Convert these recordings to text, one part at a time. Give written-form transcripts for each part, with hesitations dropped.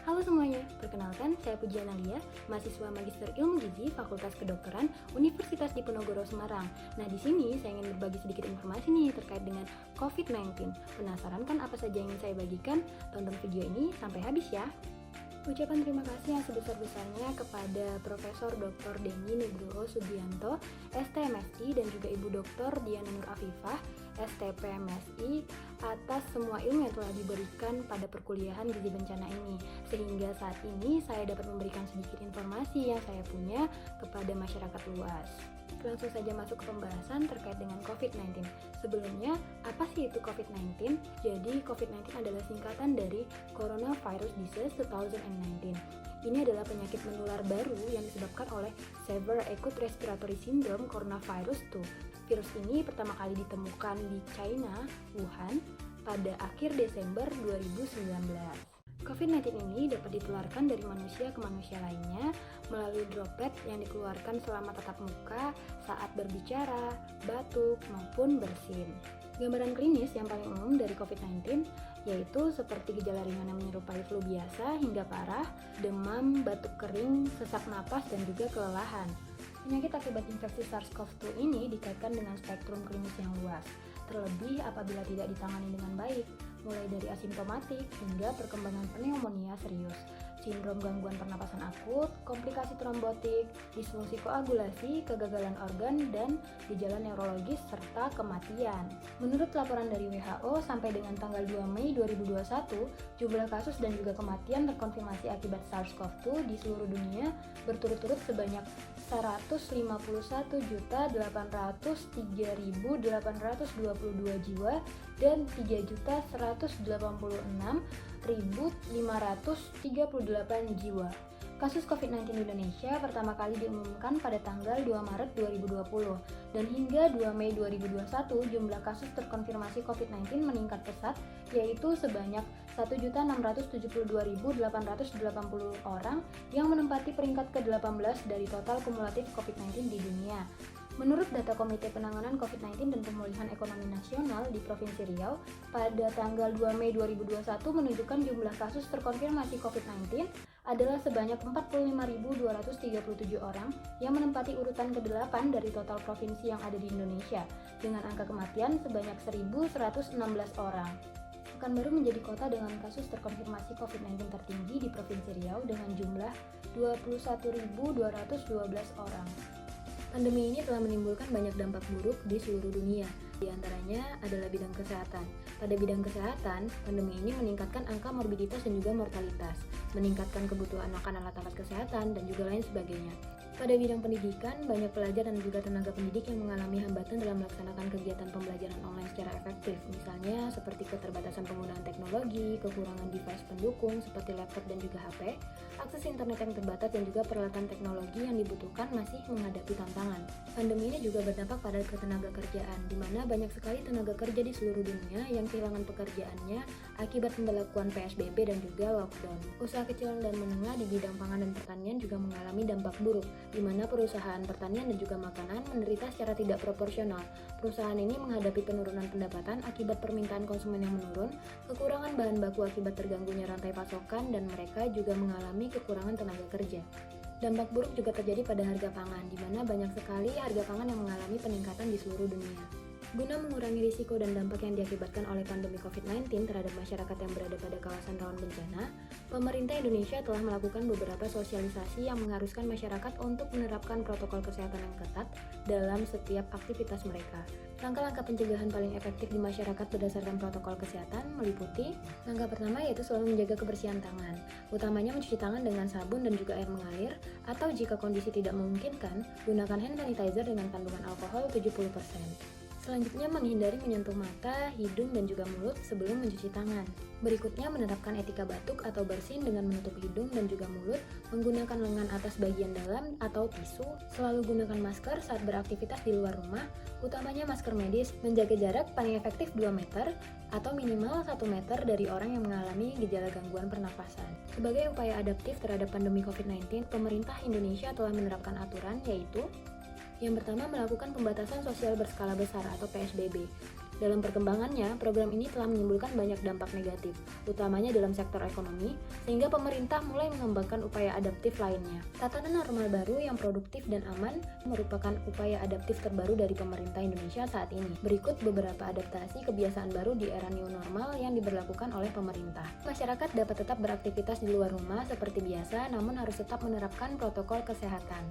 Halo semuanya, perkenalkan saya Pujiana Lia, mahasiswa Magister Ilmu Gizi Fakultas Kedokteran Universitas Diponegoro Semarang. Nah, di sini saya ingin berbagi sedikit informasi nih terkait dengan COVID-19. Penasaran kan apa saja yang ingin saya bagikan? Tonton video ini sampai habis ya. Ucapan terima kasih yang sebesar-besarnya kepada Profesor Dr. Denny Nugroho Subianto, STMSI, dan juga Ibu Dr. Diana Nur Afifah, STPMSI, atas semua ilmu yang telah diberikan pada perkuliahan gizi bencana ini, sehingga saat ini saya dapat memberikan sedikit informasi yang saya punya kepada masyarakat luas. Langsung saja masuk ke pembahasan terkait dengan COVID-19. Sebelumnya, apa sih itu COVID-19? Jadi, COVID-19 adalah singkatan dari Coronavirus Disease 2019. Ini adalah penyakit menular baru yang disebabkan oleh Severe Acute Respiratory Syndrome Coronavirus 2. Virus ini pertama kali ditemukan di China, Wuhan, pada akhir Desember 2019. COVID-19 ini dapat ditularkan dari manusia ke manusia lainnya melalui droplet yang dikeluarkan selama tatap muka, saat berbicara, batuk, maupun bersin. Gambaran klinis yang paling umum dari COVID-19 yaitu seperti gejala ringan yang menyerupai flu biasa hingga parah, demam, batuk kering, sesak napas, dan juga kelelahan. Penyakit akibat infeksi SARS-CoV-2 ini dikaitkan dengan spektrum klinis yang luas, terlebih apabila tidak ditangani dengan baik, mulai dari asimptomatik hingga perkembangan pneumonia serius, sindrom gangguan pernapasan akut, komplikasi trombotik, disfungsi koagulasi, kegagalan organ, dan gejala neurologis serta kematian. Menurut laporan dari WHO, sampai dengan tanggal 2 Mei 2021, jumlah kasus dan juga kematian terkonfirmasi akibat SARS-CoV-2 di seluruh dunia berturut-turut sebanyak 151.803.822 jiwa dan 3.186.538 jiwa. Kasus COVID-19 di Indonesia pertama kali diumumkan pada tanggal 2 Maret 2020 dan hingga 2 Mei 2021 jumlah kasus terkonfirmasi COVID-19 meningkat pesat yaitu sebanyak 1.672.880 orang yang menempati peringkat ke-18 dari total kumulatif COVID-19 di dunia. Menurut data Komite Penanganan COVID-19 dan Pemulihan Ekonomi Nasional di Provinsi Riau, pada tanggal 2 Mei 2021 menunjukkan jumlah kasus terkonfirmasi COVID-19 adalah sebanyak 45.237 orang yang menempati urutan ke-8 dari total provinsi yang ada di Indonesia, dengan angka kematian sebanyak 1.116 orang. Pekanbaru menjadi kota dengan kasus terkonfirmasi COVID-19 tertinggi di Provinsi Riau dengan jumlah 21.212 orang. Pandemi ini telah menimbulkan banyak dampak buruk di seluruh dunia. Di antaranya adalah bidang kesehatan. Pada bidang kesehatan, pandemi ini meningkatkan angka morbiditas dan juga mortalitas, meningkatkan kebutuhan akan alat-alat kesehatan, dan juga lain sebagainya. Pada bidang pendidikan, banyak pelajar dan juga tenaga pendidik yang mengalami hambatan dalam melaksanakan kegiatan pembelajaran online secara efektif, misalnya seperti keterbatasan penggunaan teknologi, kekurangan device pendukung seperti laptop dan juga HP, akses internet yang terbatas dan juga peralatan teknologi yang dibutuhkan masih menghadapi tantangan. Pandemi ini juga berdampak pada ketenaga kerjaan, di mana banyak sekali tenaga kerja di seluruh dunia yang kehilangan pekerjaannya akibat pemberlakuan PSBB dan juga lockdown. Usaha kecil dan menengah di bidang pangan dan pertanian juga mengalami dampak buruk, di mana perusahaan pertanian dan juga makanan menderita secara tidak proporsional. Perusahaan ini menghadapi penurunan pendapatan akibat permintaan konsumen yang menurun, kekurangan bahan baku akibat terganggunya rantai pasokan, dan mereka juga mengalami kekurangan tenaga kerja. Dampak buruk juga terjadi pada harga pangan, di mana banyak sekali harga pangan yang mengalami peningkatan di seluruh dunia. Guna mengurangi risiko dan dampak yang diakibatkan oleh pandemi COVID-19 terhadap masyarakat yang berada pada kawasan rawan bencana, pemerintah Indonesia telah melakukan beberapa sosialisasi yang mengharuskan masyarakat untuk menerapkan protokol kesehatan yang ketat dalam setiap aktivitas mereka. Langkah-langkah pencegahan paling efektif di masyarakat berdasarkan protokol kesehatan meliputi: langkah pertama yaitu selalu menjaga kebersihan tangan, utamanya mencuci tangan dengan sabun dan juga air mengalir, atau jika kondisi tidak memungkinkan, gunakan hand sanitizer dengan kandungan alkohol 70%. Selanjutnya, menghindari menyentuh mata, hidung, dan juga mulut sebelum mencuci tangan. Berikutnya, menerapkan etika batuk atau bersin dengan menutup hidung dan juga mulut, menggunakan lengan atas bagian dalam atau tisu, selalu gunakan masker saat beraktivitas di luar rumah, utamanya masker medis, menjaga jarak paling efektif 2 meter, atau minimal 1 meter dari orang yang mengalami gejala gangguan pernapasan. Sebagai upaya adaptif terhadap pandemi COVID-19, pemerintah Indonesia telah menerapkan aturan yaitu: yang pertama, melakukan pembatasan sosial berskala besar atau PSBB. Dalam perkembangannya, program ini telah menimbulkan banyak dampak negatif, utamanya dalam sektor ekonomi, sehingga pemerintah mulai mengembangkan upaya adaptif lainnya. Tatanan normal baru yang produktif dan aman merupakan upaya adaptif terbaru dari pemerintah Indonesia saat ini. Berikut beberapa adaptasi kebiasaan baru di era new normal yang diberlakukan oleh pemerintah. Masyarakat dapat tetap beraktivitas di luar rumah seperti biasa, namun harus tetap menerapkan protokol kesehatan.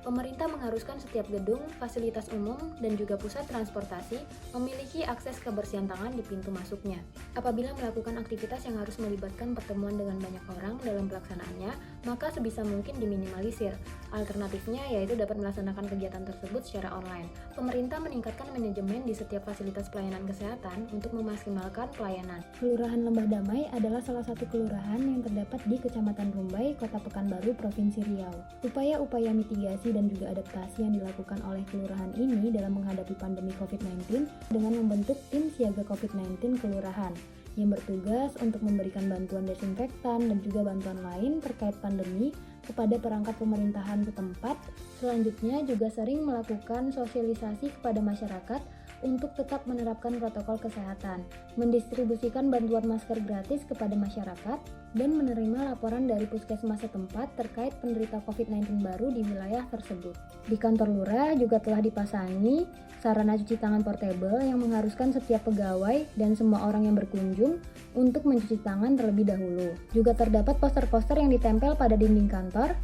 Pemerintah mengharuskan setiap gedung, fasilitas umum, dan juga pusat transportasi memiliki akses kebersihan tangan di pintu masuknya. Apabila melakukan aktivitas yang harus melibatkan pertemuan dengan banyak orang dalam pelaksanaannya, maka sebisa mungkin diminimalisir. Alternatifnya yaitu dapat melaksanakan kegiatan tersebut secara online. Pemerintah meningkatkan manajemen di setiap fasilitas pelayanan kesehatan untuk memaksimalkan pelayanan. Kelurahan Lembah Damai adalah salah satu kelurahan yang terdapat di Kecamatan Rumbai, Kota Pekanbaru, Provinsi Riau. Upaya-upaya mitigasi dan juga adaptasi yang dilakukan oleh kelurahan ini dalam menghadapi pandemi COVID-19 dengan membentuk tim siaga COVID-19 kelurahan yang bertugas untuk memberikan bantuan desinfektan dan juga bantuan lain terkait pandemi kepada perangkat pemerintahan setempat. Selanjutnya juga sering melakukan sosialisasi kepada masyarakat untuk tetap menerapkan protokol kesehatan, mendistribusikan bantuan masker gratis kepada masyarakat, dan menerima laporan dari puskesmas setempat terkait penderita COVID-19 baru di wilayah tersebut. Di kantor lurah juga telah dipasangi sarana cuci tangan portable yang mengharuskan setiap pegawai dan semua orang yang berkunjung untuk mencuci tangan terlebih dahulu. Juga terdapat poster-poster yang ditempel pada dinding kantor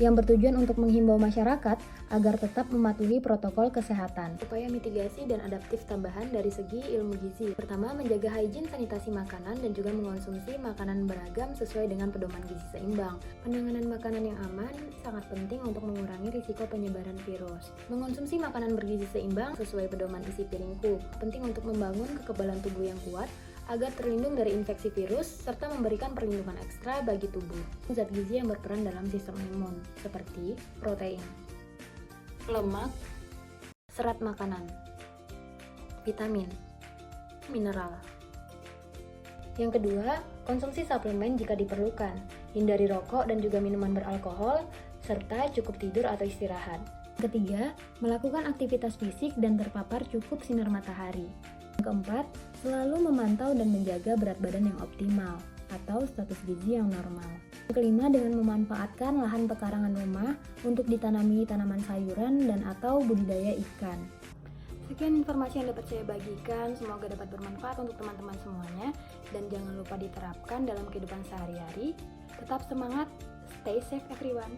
yang bertujuan untuk menghimbau masyarakat agar tetap mematuhi protokol kesehatan. Upaya mitigasi dan adaptif tambahan dari segi ilmu gizi. Pertama, menjaga hygiene sanitasi makanan dan juga mengonsumsi makanan beragam sesuai dengan pedoman gizi seimbang. Penanganan makanan yang aman sangat penting untuk mengurangi risiko penyebaran virus. Mengonsumsi makanan bergizi seimbang sesuai pedoman isi piringku. Penting untuk membangun kekebalan tubuh yang kuat agar terlindung dari infeksi virus, serta memberikan perlindungan ekstra bagi tubuh. Zat gizi yang berperan dalam sistem imun, seperti protein, lemak, serat makanan, vitamin, mineral. Yang kedua, konsumsi suplemen jika diperlukan. Hindari rokok dan juga minuman beralkohol, serta cukup tidur atau istirahat. Ketiga, melakukan aktivitas fisik dan terpapar cukup sinar matahari. Keempat, selalu memantau dan menjaga berat badan yang optimal atau status gizi yang normal. Kelima, dengan memanfaatkan lahan pekarangan rumah untuk ditanami tanaman sayuran dan atau budidaya ikan. Sekian informasi yang dapat saya bagikan, semoga dapat bermanfaat untuk teman-teman semuanya, dan jangan lupa diterapkan dalam kehidupan sehari-hari. Tetap semangat, stay safe everyone.